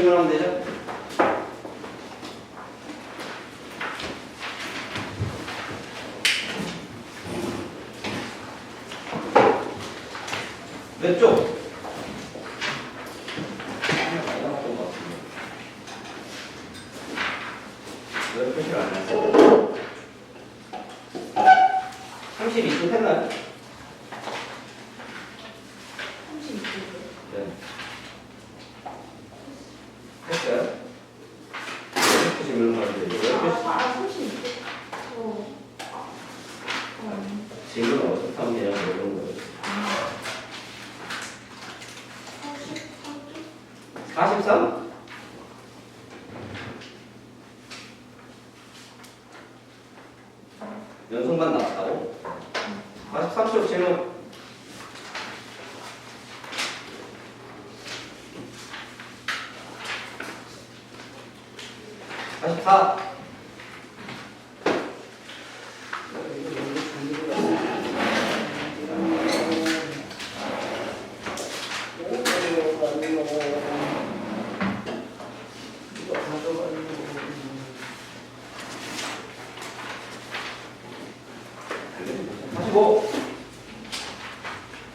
질문하면 되죠? 몇 쪽? 왜 표시를 안 했어요? 32쪽 했나요? 32쪽. 네. 했어요? 왜 표시 질문을 하는데 왜 표시? 32쪽. 질문을 어떻게 하면 되냐고 물어보는 거예요. 43쪽? 43? 연속만 나왔다고? 43쪽 질문. 사45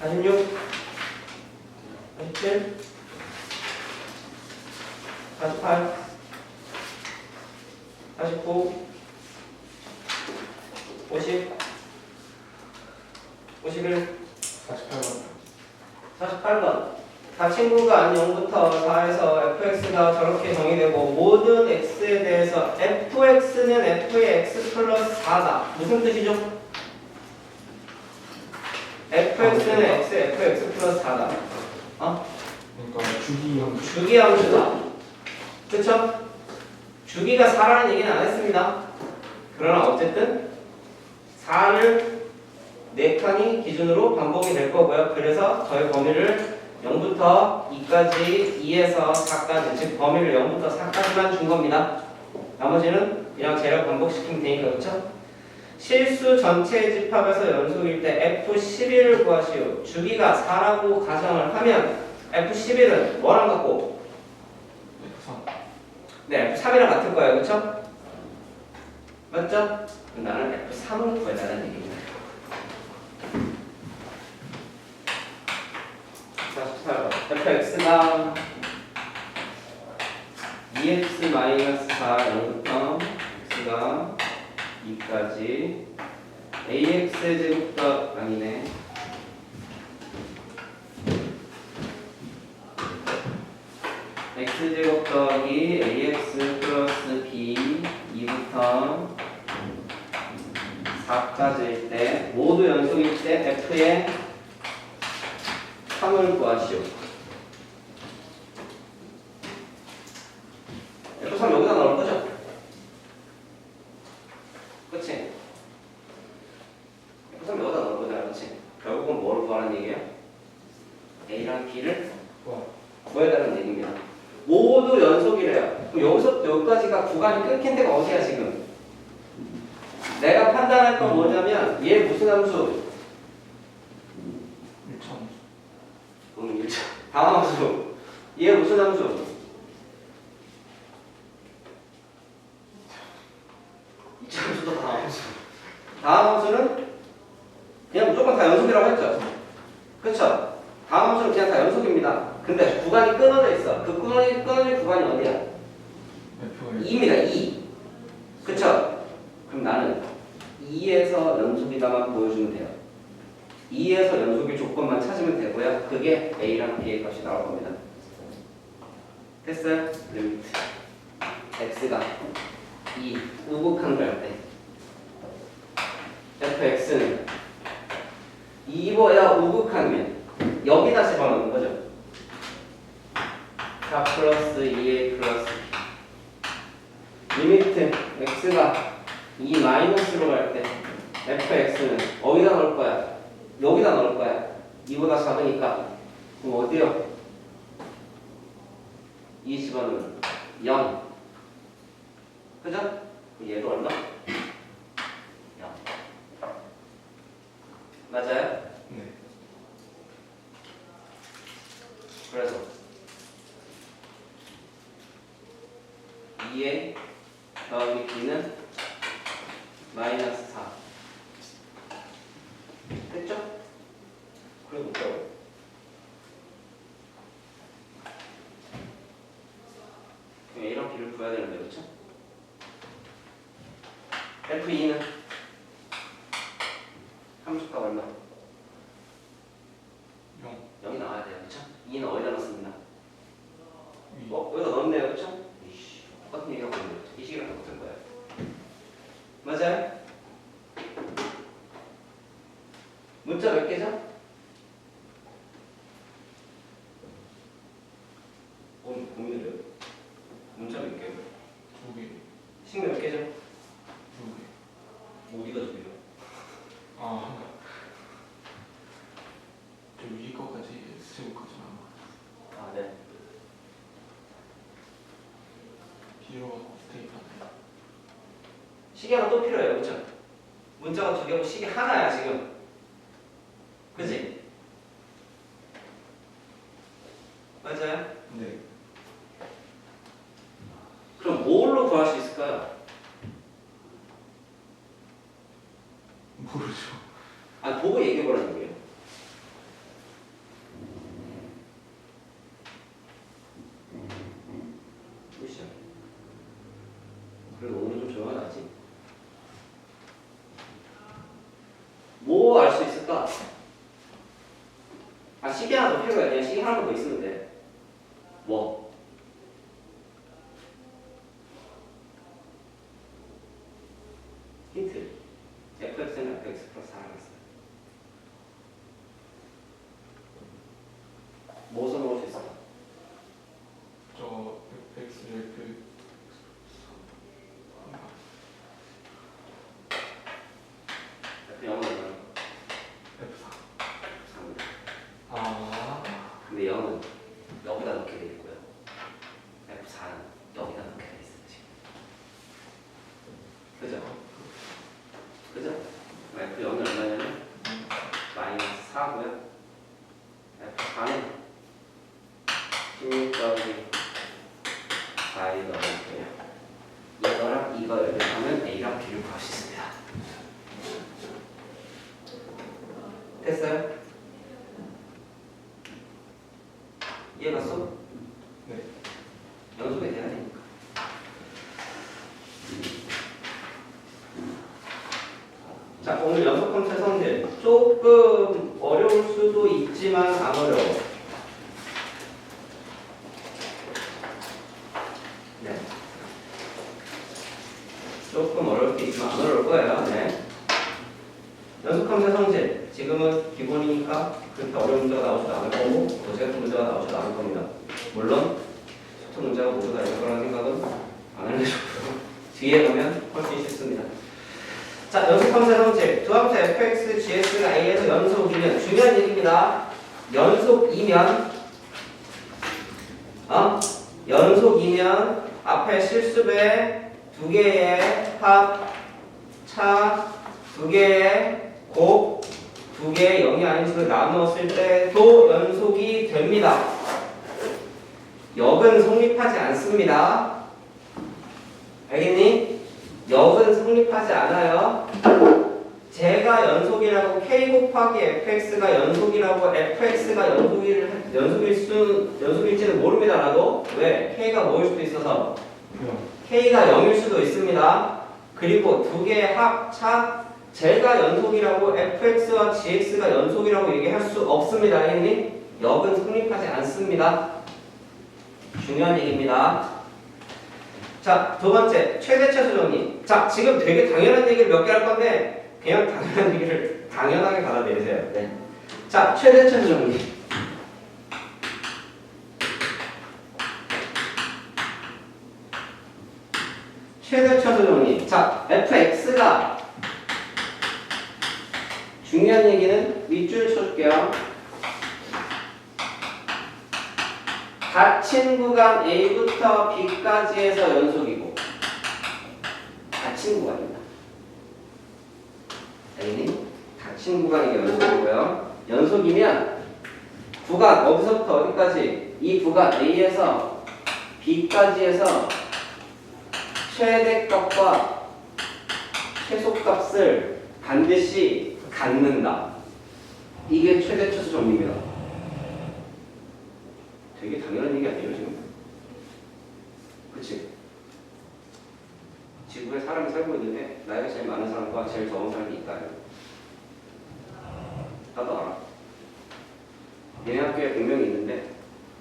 46 47 48 49 50 51 48번 다 친구가 아닌 0부터 4에서 fx가 저렇게 정의되고 모든 x에 대해서 fx는 f의 x 플러스 4다. 무슨 뜻이죠? fx는 x의 fx 플러스 4다. 어? 그러니까 주기함수. 주기함수다. 그쵸? 주기가 4라는 얘기는 안 했습니다. 그러나 어쨌든 4를 4칸이 기준으로 반복이 될 거고요. 그래서 저희 범위를 0부터 2까지 2에서 4까지 즉 범위를 0부터 4까지만 준 겁니다. 나머지는 그냥 재료 반복시키면 되니까 그렇죠? 실수 전체 집합에서 연속일 때 F11을 구하시오. 주기가 4라고 가정을 하면 F11은 뭐랑 같고? F3. 네, F3이랑 같을 거예요. 그렇죠? 맞죠? 그럼 나는 F3을 구해달라는 얘기입니다. 48번 fx가 2x-4 0부터 x가 2까지 ax제곱 아니네 x제곱 더하기 ax 플러스 b 2부터 4까지일 때 모두 연속일 때 f의 3을 구하시오. F3 여기다 넣을 거죠? 그치? F3 여기다 넣을 거잖아, 그치? 결국은 뭐를 구하라는 얘기야? A랑 B를 구해달라는 얘기입니다. 모두 연속이래요. 그럼 여기서부터 여기까지가 구간이 끊긴 데가 어디야, 지금? 내가 판단할 건 뭐냐면, 얘 무슨 함수? 1차. 다음 함수. 얘 무슨 함수? 2차 함수도 다음 함수. 다음 함수는 그냥 무조건 다 연속이라고 했죠. 그쵸? 다음 함수는 그냥 다 연속입니다. 근데 구간이 끊어져 있어. 그 끊어진 구간이 어디야? 2입니다. 2. 그쵸? 그럼 나는 2에서 연속이다만 보여주면 돼요. 2에서 연속일 조건만 찾으면 되고요. 그게 A랑 B의 값이 나올 겁니다. 됐어요? 리미트 X가 2 우극한 걸 할 때 fx는 2보다 우극하면 여기다 집어넣는 거죠. 4 플러스 2a 플러스 B 리미트 X가 2 마이너스로 갈 때 fx는 어디다 넣을 거야? 여기다 넣을 거야. 2보다 작으니까. 그럼 어디요? 2 집어넣으면 0. 그죠? 얘도 얼마? 0. 맞아요? 네. 그래서 2a 더하기 b는 마이너스 4 됐죠? 그래 볼까요? 그럼 a랑 b를 구해야 되는데 그렇죠? F2는 함수값 얼마? 0 0이 나와야 돼요 그렇죠? 2는 어디다 넣습니다. 위 여기다 넣었네요 그렇죠? 이씨 똑같은 얘기하고 있는 거죠. 이 식이랑 똑같은 거예요. 맞아요? 문자 몇 개죠? 고민을 해요. 문자 몇 개요? 2개 식 몇 개죠? 2개 어디가 두 개요? 아 저 위에 거까지 S제곱까지 나와 아 네. B로 스테이프하네 식이 하나 또 필요해요 그렇죠? 문자가 두 개고 식이 하나야 지금 그치? 맞아요? 네 그럼 뭘로 구할 수 있을까요? 모르죠 아 보고 얘기해보라는 거예요. 그렇죠. 그래도 오늘 좀 조용하지? 뭐 알 수 있을까? 아 식이 하나 더 필요해. 그냥 식이 하나 더 있으면 돼. 뭐? 힌트. fx는 fx 플러스 4라고 했어요. 뭐 써놓을 수 있을까? 저 FX를 f 영어는 얼마나? F4 3입니다. 아 근데 0은 여기다 넣게 돼 있고요. F4는 여기다 넣게 돼 있어요. 지금. 그죠? 그죠? F0은 얼마냐면 마이너스 4고요. F4는 16 더하기 4에 넣어볼게요. 이거랑 이거 연결하면 A랑 B를 구할 수 있습니다. 됐어요? 이해갔어? 네 연속이 돼야 되니까. 자, 오늘 연속함수 성질 조금 어려울 수도 있지만 안 어려워. 네. 조금 어려울 수 있지만 안 어려울 거예요. 네. 연속함수 성질 지금은 기본이니까 그렇게 어려운 문제가 나오지도 않을 거고 도제 같은 문제가 나오지도 않을 겁니다. 물론 소통 문제가 모두 다 이럴 거라는 생각은 안 알려줬고요. 뒤에 가면 훨씬 쉽습니다. 자, 연속함수 성질 두 함수 fx, gs가 a에서 연속이면 중요한 얘기입니다. 연속이면 앞에 실수배 두 개의 합, 차, 두 개의 곱, 두 개의 0이 아닌 식으로 나누었을 때도 연속이 됩니다. 역은 성립하지 않습니다. 알겠니? 역은 성립하지 않아요. 제가 연속이라고 k 곱하기 fx가 연속이라고 fx가 연속일지는 모릅니다. 나도. 왜? k가 뭐일 수도 있어서 k가 0일 수도 있습니다. 그리고 두 개의 합차 제가 연속이라고 fx와 gx가 연속이라고 얘기할 수 없습니다. 알겠니? 역은 성립하지 않습니다. 중요한 얘기입니다. 자, 두 번째 최대차 수정리. 자, 지금 되게 당연한 얘기를 몇 개 할 건데 그냥 당연한 얘기를 당연하게 받아들이세요. 네. 자, 최대차 수정리. 최대차 수정리. 자, fx가 중요한 얘기는 밑줄 쳐줄게요. 닫힌 구간 A부터 B까지 해서 연속이고 닫힌 구간입니다. 알겠니? 닫힌 구간이 연속이고요. 연속이면 구간 어디서부터 어디까지? 이 구간 A에서 B까지 해서 최대값과 최소값을 반드시 갖는다. 이게 최대 최소 정리입니다. 되게 당연한 얘기 아니에요 지금? 그치? 지구에 사람이 살고 있는데 나이가 제일 많은 사람과 제일 적은 사람이 있다. 나도 알아. 얘네 학교에 100명이 있는데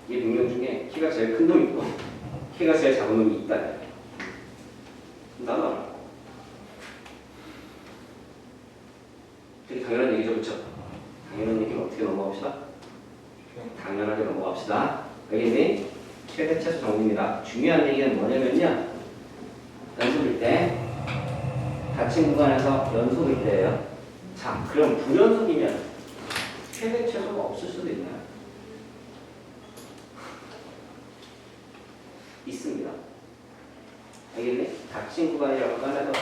이 100명 중에 키가 제일 큰 놈이 있고 키가 제일 작은 놈이 있다. 나도 알아. 되게 당연한 얘기죠, 그렇죠? 당연한 얘기는 어떻게 넘어갑시다? 당연하게 넘어갑시다. 알겠니? 최대 최소 정리입니다. 중요한 얘기는 뭐냐면요. 연속일 때 닫힌 구간에서 연속일 때예요. 자, 그럼 불연속이면 최대 최소가 없을 수도 있나요? 있습니다. 알겠니? 닫힌 구간이라고 하면서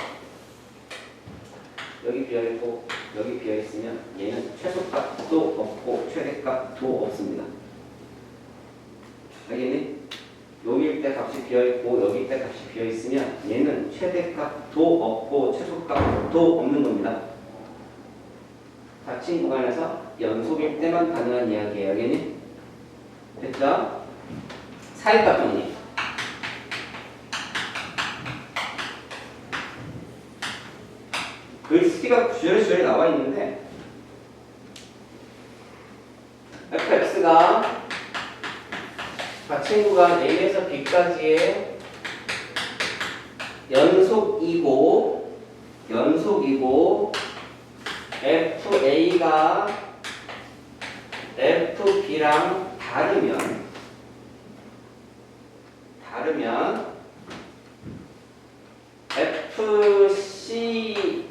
여기 비어있고 여기 비어있으면 얘는 최소값도 없고 최대값도 없습니다. 알겠니? 여기일 때 값이 비어있고 여기일 때 값이 비어있으면 얘는 최대값도 없고 최소값도 없는 겁니다. 닫힌 구간에서 연속일 때만 가능한 이야기예요. 알겠니? 됐죠? 사이값 정리. 글씨가 주저리 나와 있는데 fx가 닫힌 구간 A에서 B까지의 연속이고 FA가 FB랑 다르면 FC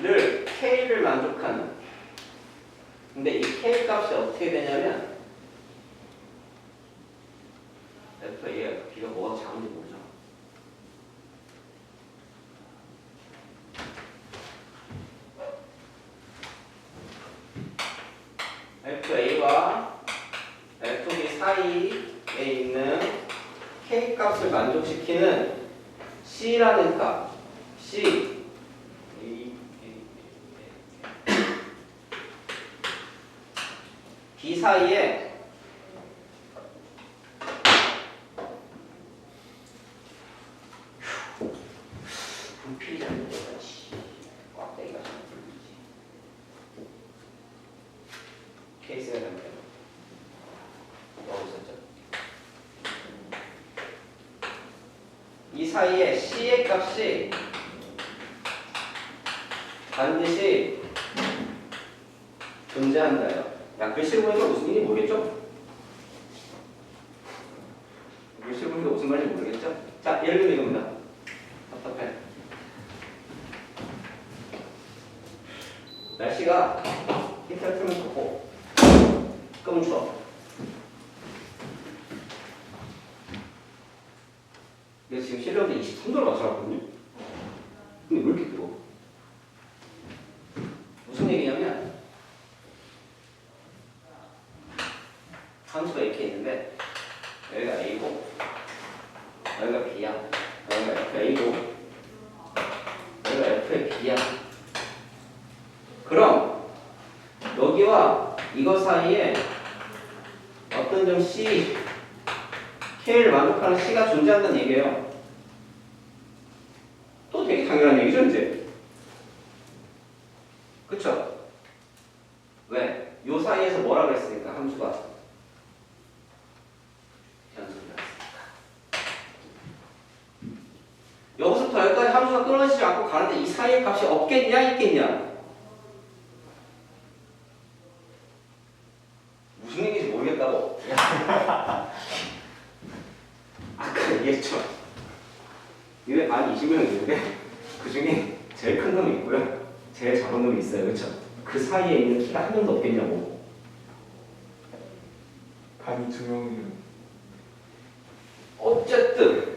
를 K를 만족하는. 근데 이 K 값이 어떻게 되냐면 FA가 B가 뭐가 작은지 모르죠. FA와 FB 사이에 있는 K 값을 만족시키는 C라는 값, C B 사이에 분필이 잘못됐다. 꽉대기가 잘못됐지. 케이스가 잘못됐다. 어디서죠? 이 사이에 C의 값이 반드시 존재한다요. 야, 글씨 보니까 무슨 일이 모르겠죠? 글씨 보니까 무슨 말인지 모르겠죠? 자, 예를 들면 이겁니다. 답답해. 날씨가 히터를 틀면 덥고 끄면 추워. 그래서 지금 실내온도 23도로 맞춰놨거든요. 근데 왜 이렇게 뜨거워? 무슨 얘기냐면 함수가 이렇게 있는데 여기가 A고 여기가 B야. 여기가 FA고 여기가 FAB야. 그럼 여기와 이거 사이에 어떤 점 C, K를 만족하는 C가 존재한다는 얘기예요. 또 되게 당연한 얘기죠, 이제. 그쵸? 왜? 요 사이에서 뭐라 그랬으니까 함수가 여기서부터 여기까지 함수가 끊어지지 않고 가는데 이 사이의 값이 없겠냐 있겠냐? 무슨 얘기인지 모르겠다고. 아까 얘기했죠. 이게 반 20명 있는데 그 중에 제일 큰 놈이 있고요. 제일 작은 놈이 있어요. 그렇죠? 그 사이에 있는 키가 한 명도 없겠냐고. 반이 2명이면 어쨌든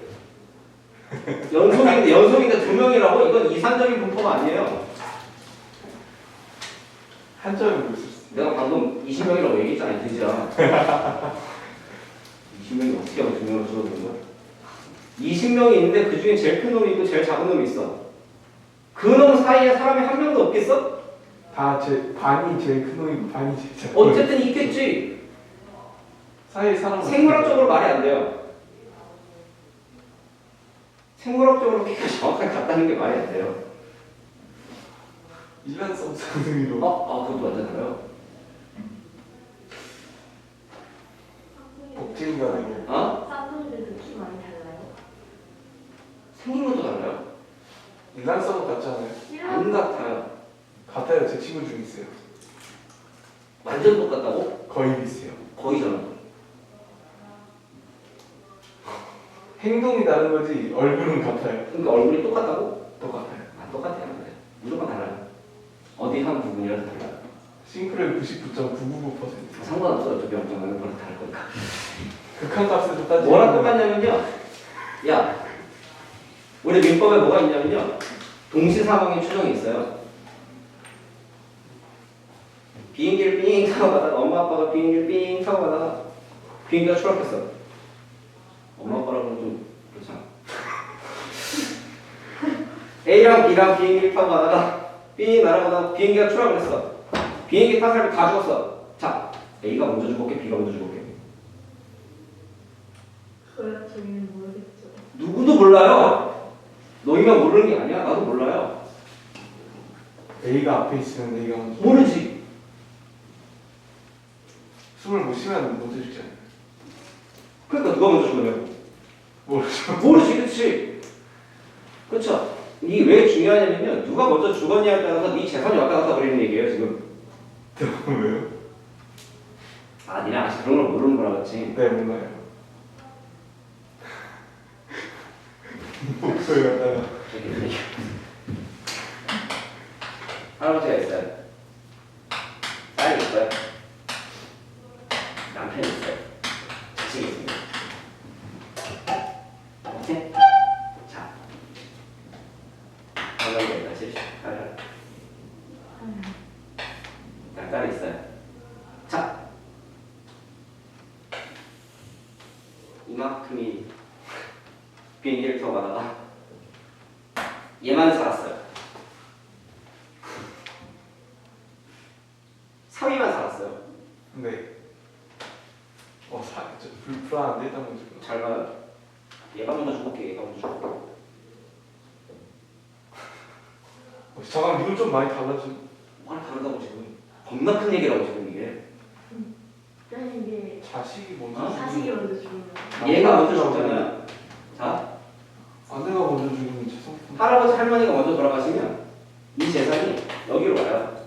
연속인데 2명이라고? 이건 이산적인 분포가 아니에요. 한자는 못 쓸 수. 내가 방금 20명이라고 얘기했잖아요. 그죠? 20명이 어떻게 하면 2명으로 줄어드는 거야? 20명이 있는데 그 중에 제일 큰 놈이 있고 제일 작은 놈이 있어. 그 놈 사이에 사람이 한 명도 없겠어? 반이 제일 큰 놈이고 반이 제일 작은 놈. 어쨌든 있겠지. 사이에 사람 생물학적으로 말이 안 돼요. 생물학적으로 그렇게 정확하게 같다는 게 말이 안 돼요. 일란성 상승위로. 그것도 완전 달라요. 복제인간으로. 쌍둥이들도 키 많이 달라요? 생긴 것도 달라요. 일란성은 같지 않아요? 안 같아요. 같아요. 제 친구 중에 있어요. 완전 똑같다고? 거의 비슷해요. 거의잖아. 행동이 다른 거지 얼굴은 같아요. 그러니까 얼굴이 똑같다고? 똑같아요. 똑같아요. 그래. 무조건 달라요. 어디 한 부분이라도 달라요. 싱크로율 99.999%. 상관없어요. 어차피 엄청나게 그렇게 다를 거니까. 극한값에서 따지면 뭐랑 똑같냐면요. 야, 우리 민법에 뭐가 있냐면요. 동시상황의 추정이 있어요. 비행기를 삥 타고 가다가 엄마 아빠가 비행기를 삥 타고 가다가 비행기가 추락했어. 엄마 아빠라고는 좀 그렇잖아. A랑 B랑 비행기를 타고 가다가 삥 날아가다가 비행기가 추락을 했어. 비행기 탄 사람이 다 죽었어. 자, A가 먼저 죽었게, B가 먼저 죽었게. 그래, 저희는 모르겠죠. 누구도 몰라요. 너희만 모르는 게 아니야. 나도 몰라요. A가 앞에 있으면 A가 먼저. 모르지. 숨을 못 쉬면 먼저 죽잖아요. 그러니까 누가 먼저 죽으면 모르죠. 모르지, 그렇지? 그렇죠? 이게 왜 중요하냐면요. 누가 먼저 죽었냐에 따라서 네 재산이 왔다 갔다 버리는 얘기예요, 지금. 왜요? 아, 니네 아직 그런 걸 모르는 거라 그렇지. 네, 몰라요. 목소리 갖다가 저기 할아버지가 있어요. 딸이 있어요. 남편이 있어요. 자식이 있습니다. 오케이? 자, 방금 다시 딸이 있어요. 자, 이만큼이 비행기를 타고 가다가 얘만 살았어요. 3위만 살았어요. 네. 저 불안한데 일단 먼저. 잘 봐요. 얘가 먼저 죽을게, 얘가 먼저 죽을게. 잠깐 이건 좀 많이 달라져. 뭐가 다르다고 지금. 겁나 큰 얘기라고 지금 이게. 일단 이게 자식이 먼저. 어? 자식이 먼저 죽는 거. 얘가 먼저 죽잖아요. 자, 아내가 먼저 죽으면 재산. 할아버지 할머니가 먼저 돌아가시면 이 재산이 여기로 와요.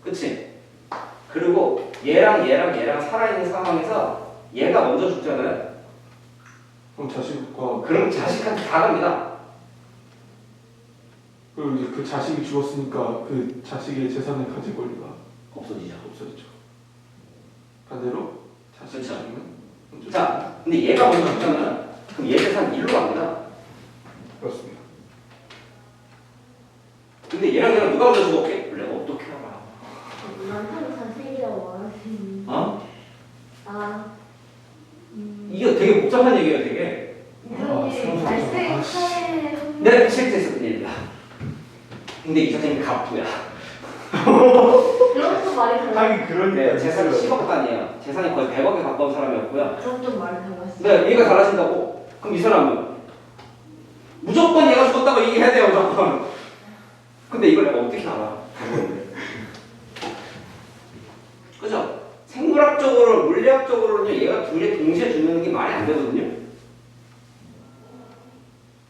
그치? 그리고 얘랑 살아있는 상황에서 얘가 먼저 죽잖아요. 그럼 자식과 그럼 자식한테 다 갑니다. 그리고 이제 그 자식이 죽었으니까 그 자식의 재산을 가질 권리가 없어지죠. 없어졌죠. 반대로 자식이 그쵸. 죽으면 먼저. 자, 근데 얘가 먼저 죽잖아요. 그럼 얘 재산 일로 갑니다. 그렇습니다. 근데 얘랑 누가 먼저 죽었게? 내가 어떻게 알아? 남편이 자식이라고 말하시는. 어? 아. 이게 되게 복잡한 얘기예요, 되게. 이런 일이 발생할 내가 실제 있었던 일이야. 근데 이 선생님이 갑부야. 그런 또 말이 달라. 하긴 그러니까 네, 재산이 10억 단위예요. 재산이 거의 100억에 가까운 사람이었고요. 그런 또 말이 달랐어. 네, 얘가 달라진다고? 그럼 이 사람은 무조건 얘가 죽었다고 얘기해야 돼요, 무조건. 근데 이걸 내가 어떻게 알아? 그죠? 생물학적으로, 물리학적으로는요, 얘가 둘이 동시에 죽는 게 말이 안 되거든요?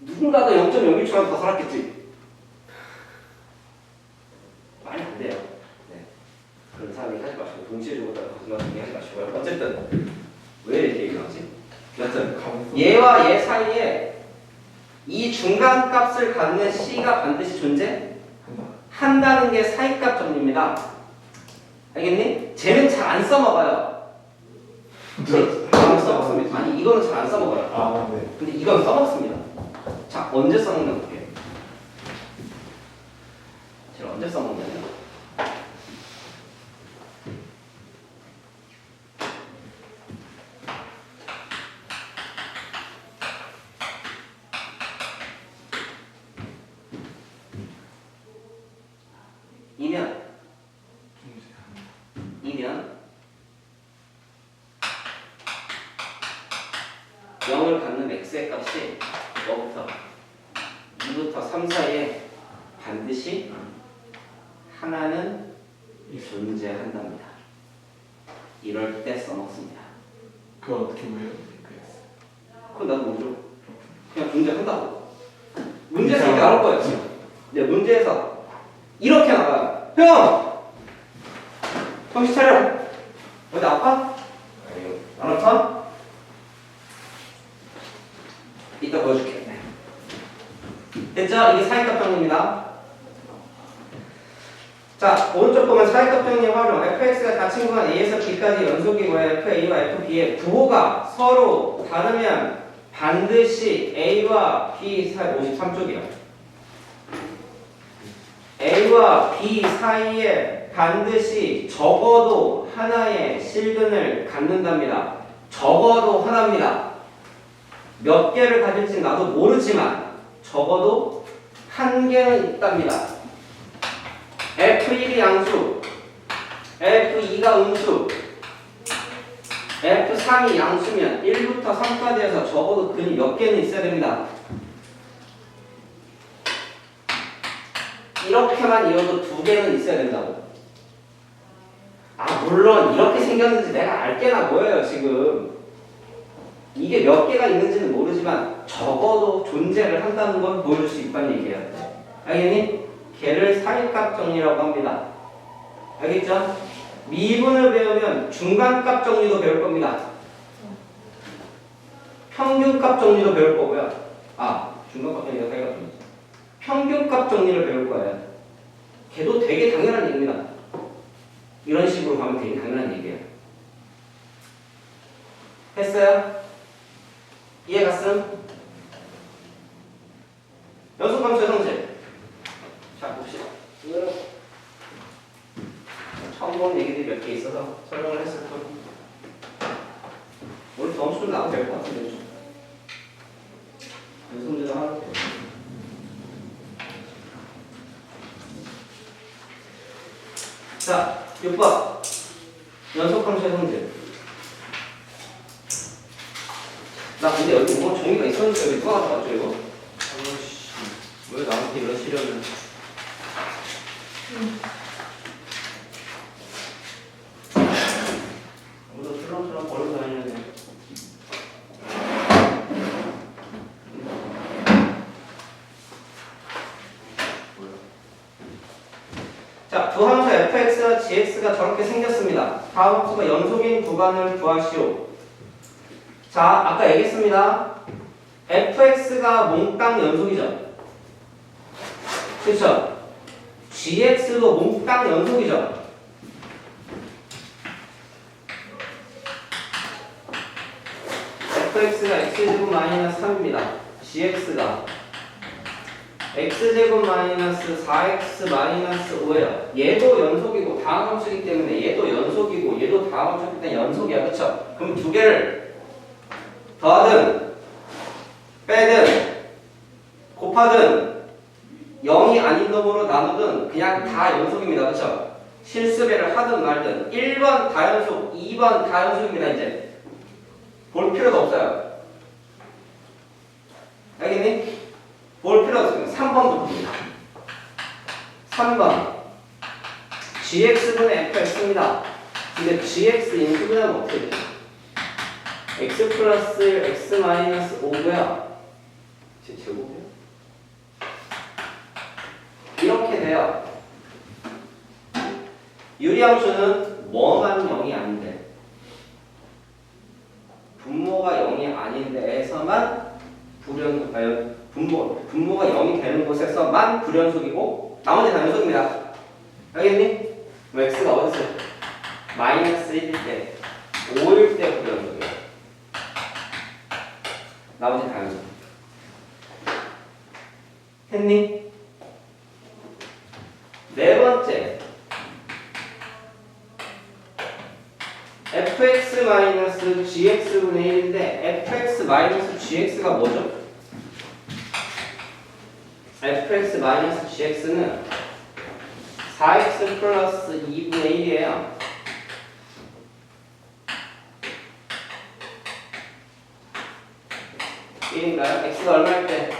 누군가가 0.01초라도 더 살았겠지? 말이 안 돼요. 네. 그런 사람이 하지 마시고, 동시에 죽었다고 거짓말 하지 마시고요. 어쨌든, 왜 이렇게 얘기하지? 여튼, 얘와 얘 사이에 이 중간 값을 갖는 C가 반드시 존재한다는 게 사이값 정리입니다. 알겠니? 쟤는 잘 안 써먹어요. 안 써먹습니다. 아니 이거는 잘 안 써먹어요. 아, 네. 근데 이건 써먹습니다. 자, 언제 써먹나 볼게요. 제가 언제 써먹냐면 이면 중재. 0을 갖는 x의 값이 뭐부터 2부터 3 사이에 반드시 하나는 존재한답니다. 이럴 때 써먹습니다. 그걸 어떻게 보여요? 그건 나도 모르죠. 그냥 존재한다고. 문제에서 이렇게 나올 거예요. 이제 문제에서 이렇게 나와요. 형! 정신 차려! 어디 아파? 아니요. 안 아파? 이따 보여줄게. 됐죠? 이게 사이값 정리입니다. 자, 오른쪽 보면 사이값 정리 활용. fx가 닫힌 구간 a에서 b까지 연속이고요. fa와 fb의 부호가 서로 다르면 반드시 a와 b 사이 53쪽이요. a와 b 사이에 반드시 적어도 하나의 실근을 갖는답니다. 적어도 하나입니다. 몇 개를 가질지 나도 모르지만 적어도 한 개는 있답니다. F1이 양수, F2가 음수, F3이 양수면 1부터 3까지 해서 적어도 근이 몇 개는 있어야 됩니다. 이렇게만 이어도 2개는 있어야 된다고. 아, 물론 이렇게 생겼는지 내가 알게나 뭐예요 지금. 이게 몇 개가 있는지는 모르지만 적어도 존재를 한다는 건 보여줄 수 있다는 얘기예요. 알겠니? 걔를 사이값 정리라고 합니다. 알겠죠? 미분을 배우면 중간값 정리도 배울 겁니다. 평균값 정리도 배울 거고요. 아, 중간값 정리가 사이값 정리죠. 평균값 정리를 배울 거예요. 걔도 되게 당연한 얘기입니다. 이런 식으로 가면 되게 당연한 얘기예요. 했어요? 이해 갔음? 연속함수의 성질. 자, 봅시다. 처음 본 얘기들이 몇 개 있어서 설명을 했을 뿐. 오늘 점수 좀 나도 될 것 같은데. 연속 문제도 하나 더. 자, 6번. 연속함수의 성질. 나 근데 여기 뭐 종이가 있었는데 여기 누가 가져왔죠 이거? 아이씨, 왜 나한테 이런 시련을? 아무도 술렁술렁 버리고 다니는데. 자, 두 함수 fx와 gx가 저렇게 생겼습니다. 다음 함수가 연속인 구간을 구하시오. 자, 아까 얘기했습니다. fx가 몽땅 연속이죠. 그렇죠? gx도 몽땅 연속이죠. fx가 x제곱 마이너스 3입니다. gx가 x제곱 마이너스 4x 마이너스 5예요. 얘도 연속이고 다음 함수이기 때문에 얘도 연속이고 얘도 다음 함수이기 때문에 연속이야. 그렇죠? 그럼 두 개를 더하든 빼든 곱하든 0이 아닌 놈으로 나누든 그냥 다 연속입니다. 그렇죠? 실수배를 하든 말든 1번 다연속, 2번 다연속입니다. 이제 볼 필요도 없어요. 알겠니? 볼 필요 없습니다. 3번부터 봅니다. 3번 gx분의 fx입니다. 근데 gx 인수분하면 어떻게 돼요? x 플러스 1 x 마이너스 5고요. 제 제곱이요? 이렇게 돼요. 유리함수는 뭐만 0이 아닌데 분모가 0이 아닌데에서만 분모가 0이 되는 곳에서만 불연속이고 나머지 다 연속입니다. 알겠니? 뭐 x가 어딨어요? 마이너스 1일 때 5일 때 불연속이에요. 나머지 다 연속. 했니? 네 번째 fx-gx분의 1인데 fx-gx가 뭐죠? fx-gx는 4x 플러스 2분의 1이에요. 인가요? x가 얼마일 때?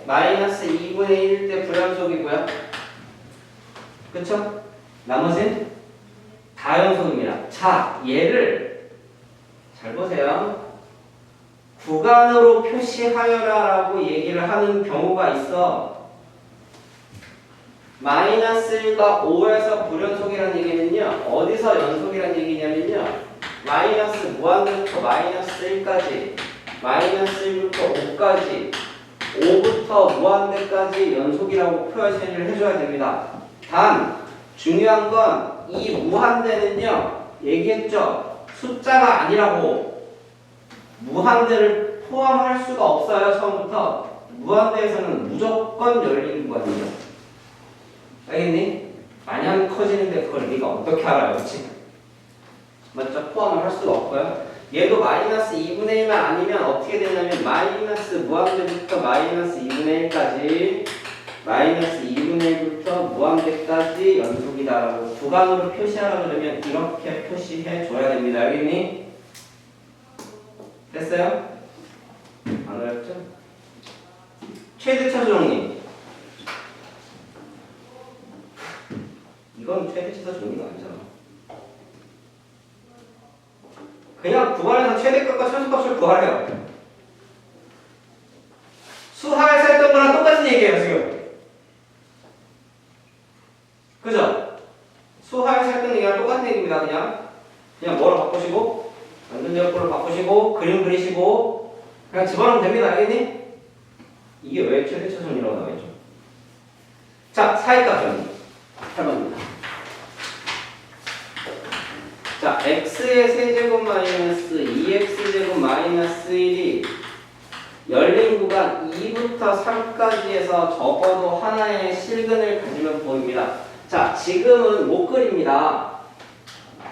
마이너스 2분의 1일 때 불연속이고요. 그쵸? 나머지는 다 연속입니다. 자, 얘를 잘 보세요. 구간으로 표시하여라라고 얘기를 하는 경우가 있어. 마이너스 1과 5에서 불연속이라는 얘기는요. 어디서 연속이라는 얘기냐면요. 마이너스 무한대부터 마이너스 1까지 마이너스 1부터 5까지 5부터 무한대까지 연속이라고 표시를 해줘야 됩니다. 단 중요한 건 이 무한대는요. 얘기했죠. 숫자가 아니라고. 무한대를 포함할 수가 없어요. 처음부터. 무한대에서는 무조건 열린 구간이에요. 알겠니? 마냥 커지는데 그걸 네가 어떻게 알아요? 그치? 맞죠? 포함을 할 수가 없고요. 얘도 마이너스 2분의 1만 아니면 어떻게 되냐면 마이너스 무한대부터 마이너스 2분의 1까지 마이너스 2분의 1부터 무한대까지 연속이다라고 구간으로 표시하라고 그러면 이렇게 표시해 줘야 됩니다. 알겠니? 됐어요? 안 어렵죠? 최대차 정리. 이건 최대차 정리가 아니잖아. 그냥 구간에서 최대값과 최소값을 구하래요. 수하에서 했던 거랑 똑같은 얘기예요, 지금. 그죠? 수하에서 했던 얘기랑 똑같은 얘기입니다, 그냥 뭐로 바꾸시고, 완전 제곱으로 바꾸시고, 그림 그리시고, 그냥 집어넣으면 됩니다, 알겠니? 이게 왜 최대차선이라고 나와있죠? 자, 사이값 정리. 8번입니다. 자, x의 세제곱 마이너스 2x제곱 마이너스 1이 열린 구간 2부터 3까지에서 적어도 하나의 실근을 가지면 보입니다. 자, 지금은 못 그립니다.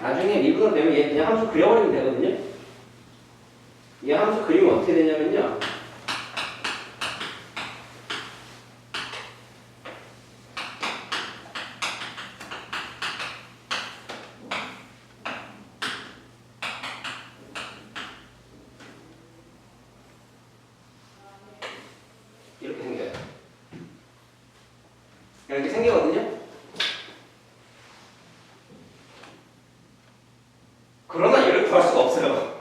나중에 미분으로 되면 얘 그냥 함수 그려버리면 되거든요. 얘 함수 그리면 어떻게 되냐면요. 이렇게 생겨요. 이렇게 생기거든요. 그러나 얘를 구할 수가 없어요.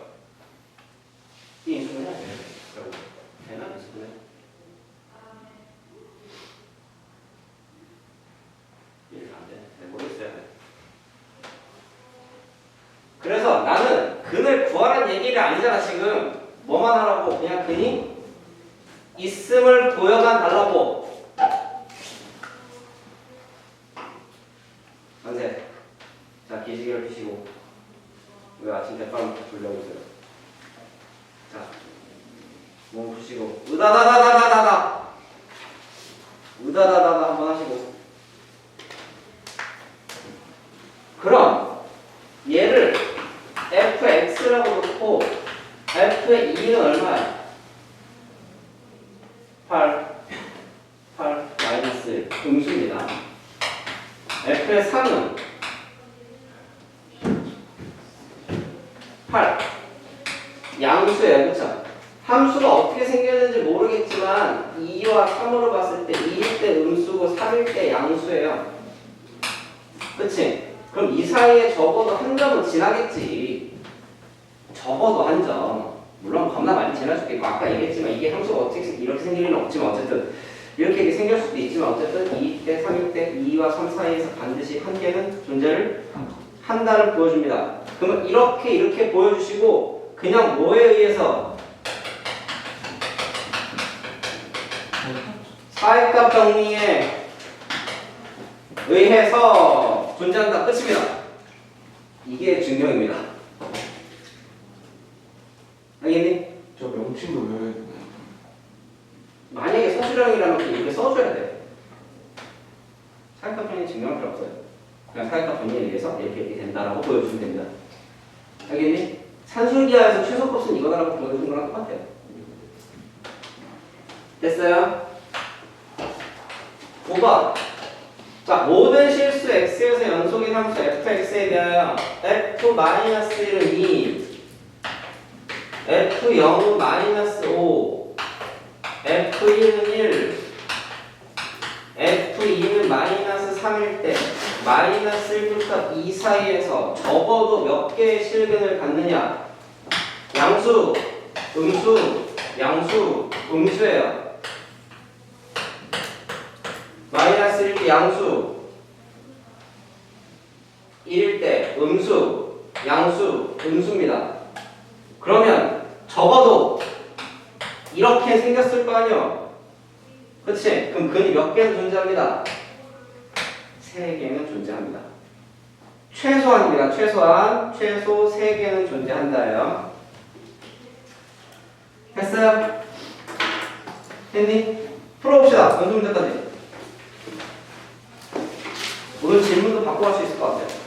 이 인수분해 되나? 인수분해? 이렇게 안 돼. 모르겠어요. 그래서 나는 근을 구하라는 얘기가 아니잖아 지금. 뭐만 하라고? 그냥 근이 있음을 보여만 달라고. 만세. 자, 기지개를 피시고. 왜 아침 대바람부터 졸려고 있어요? 자, 몸 푸시고. 으다다다다다다다. 으다다다다 한번 하시고. 그럼 얘를 fx라고 놓고 f의 2는 얼마야? 8 마이너스 음수입니다. f의 3은 8 양수예요. 그쵸? 함수가 어떻게 생겼는지 모르겠지만 2와 3으로 봤을 때 2일 때 음수고 3일 때 양수예요. 그치? 그럼 이 사이에 적어도 한 점은 지나겠지. 적어도 한 점. 물론 겁나 많이 지날 수도 있고 아까 얘기했지만 이게 함수가 어떻게 이렇게 생길 리는 없지만 어쨌든 이렇게 생길 수도 있지만 어쨌든 2일 때 3일 때 2와 3 사이에서 반드시 한 개는 존재를 한다를 보여줍니다. 그러면 이렇게 보여주시고 그냥 뭐에 의해서 사이값 정리에 의해서 존재한다. 끝입니다. 이게 증명입니다. 알겠니? 저 명칭도 외워야 되나요? 만약에 서술형이라면 이렇게 써줘야 돼. 사이값 정리 증명할 필요 없어요. 그냥 사이값 정리에 의해서 이렇게 된다라고 보여주면 됩니다. 알겠니? 산술기하에서 최소값은 이거다라고 보여준 거랑 똑같아요. 됐어요? 5번 자, 모든 실수 x에서 연속인 함수 fx에 대하여 f-1은 2, f0은 -5, f1은 1, f2는 -3일 때 -1부터 2 사이에서 적어도 몇 개의 실근을 갖느냐? 양수, 음수, 양수, 음수예요. -1일 때 양수, 1일 때 음수, 양수, 음수입니다. 그러면 적어도 이렇게 생겼을 거 아니에요? 그치? 그럼 근이 몇 개는 존재합니다? 3개는 존재합니다. 최소한입니다. 최소한. 최소 3개는 존재한다예요. 됐어요? 됐니? 풀어봅시다. 연습 문제까지. 오늘 질문도 바꿔 갈 수 있을 것 같아요.